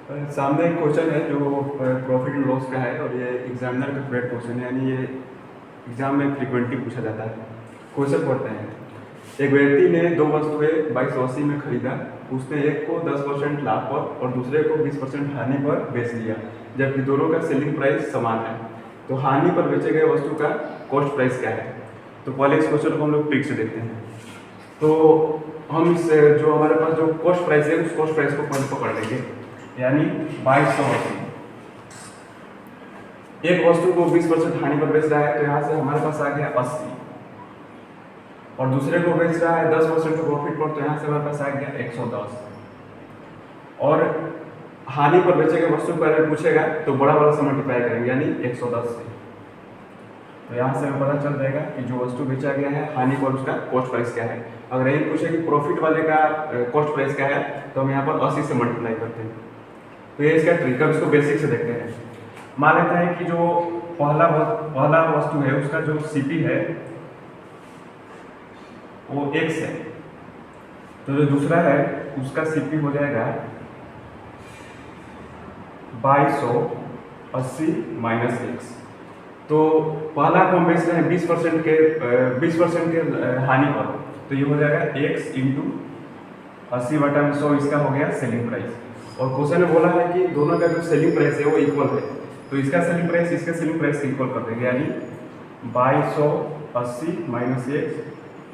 सामने एक क्वेश्चन है जो प्रॉफिट एंड लॉस का है और ये एग्जामिनर का फेवरेट क्वेश्चन है, यानी ये एग्जाम में फ्रिक्वेंटली पूछा जाता है। क्वेश्चन पढ़ते हैं। एक व्यक्ति ने दो वस्तुएं 2280 में खरीदा। उसने एक को 10% लाभ पर और दूसरे को 20% हानि पर बेच दिया, जबकि दोनों का सेलिंग प्राइस समान है। तो हानि पर बेचे गए वस्तु का कॉस्ट प्राइस क्या है? तो पहले इस क्वेश्चन को हम लोग ट्रिक से देखते हैं। तो हम इस जो हमारे पास जो कॉस्ट प्राइस है उस कॉस्ट प्राइस को पहले पकड़ लेंगे, यानी 2280। एक वस्तु को 20% हानि पर बेच रहा है, तो यहाँ से हमारे पास आ गया 80, और दूसरे को बेच रहा है 10% प्रॉफिट पर, तो यहाँ से हमारे पास आ गया 110। और हानि पर बेचे गए वस्तु पर अगर पूछेगा तो बड़ा वाला से मल्टीप्लाई करेंगे, यानी 110 से। तो यहाँ से हमें पता चल जाएगा कि जो वस्तु बेचा गया है हानि पर उसका कॉस्ट प्राइस क्या है। अगर यही पूछे कि प्रॉफिट वाले का कॉस्ट प्राइस क्या है, तो हम यहाँ पर 80 से मल्टीप्लाई करते हैं। तो ये इसका ट्रिक है, इसको बेसिक से देखते हैं। मान लेते हैं कि जो पहला वस्तु है उसका जो सीपी है वो x है, तो जो दूसरा है उसका सीपी हो जाएगा 2280 माइनस x। तो पहला को हम बेच रहे हैं 20% के हानि पर, तो ये हो जाएगा x इंटू 80/100, इसका हो गया सेलिंग प्राइस। और क्वेश्चन में बोला है कि दोनों का जो सेलिंग प्राइस है वो इक्वल है, तो इसका सेलिंग प्राइस इसका सेलिंग प्राइस इक्वल कर देंगे, यानी 2280 माइनस x।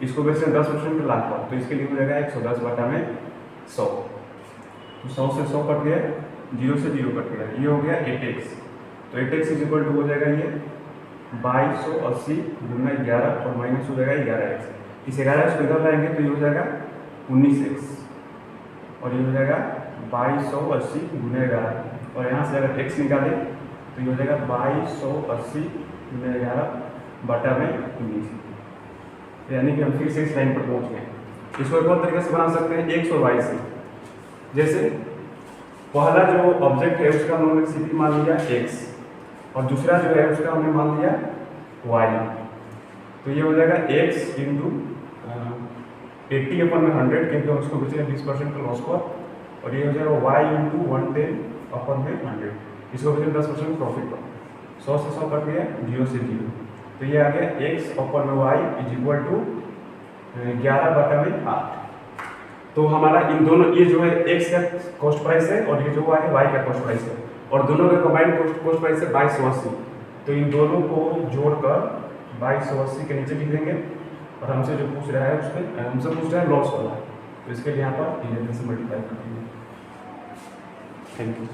इसको बेच रहे हैं 10% के लाभ पर, तो इसके लिए हो जाएगा 110/100। तो 100 से 100 कट गया, 0 से 0 कट गया, ये हो गया 8x। तो 8x इज इक्वल टू हो जाएगा ये 2280 गुना 11 और माइनस हो जाएगा 11x। इस 11x को इधर लाएंगे तो ये हो जाएगा 19x, और ये हो जाएगा 2280 गुना 11, और यहाँ से अगर x निकाले तो ये हो जाएगा 2280 गुना 11/19। यानी कि हम फिर से इस लाइन पर पहुंच गए। इसको एक और तरीके से बना सकते हैं x और y से। जैसे पहला जो ऑब्जेक्ट है उसका हमने सीपी मान लिया x, और दूसरा जो है उसका हमने मान लिया y। तो ये हो जाएगा x इंटू 80/100, क्योंकि हम उसको बेचेंगे 20% का लॉस पर, और ये हो जाएगा y इंटू 110/100, इसको बेचेंगे 10% प्रॉफिट पर। 100 से 100 कट गया, 0 से 0, तो ये आ गया x/y इज इक्वल टू 11/8। तो हमारा इन दोनों, ये जो है x का कॉस्ट प्राइस है और ये जो है y का कॉस्ट प्राइस है, और दोनों का कंबाइंड कॉस्ट प्राइस है 2280। तो इन दोनों को जोड़कर 2280 के नीचे लिख देंगे, और हमसे जो पूछ रहा है उसमें हमसे पूछ रहा है लॉस वाला, तो इसके लिए यहाँ पर 11 से मल्टीप्लाई कर देंगे। Thank you.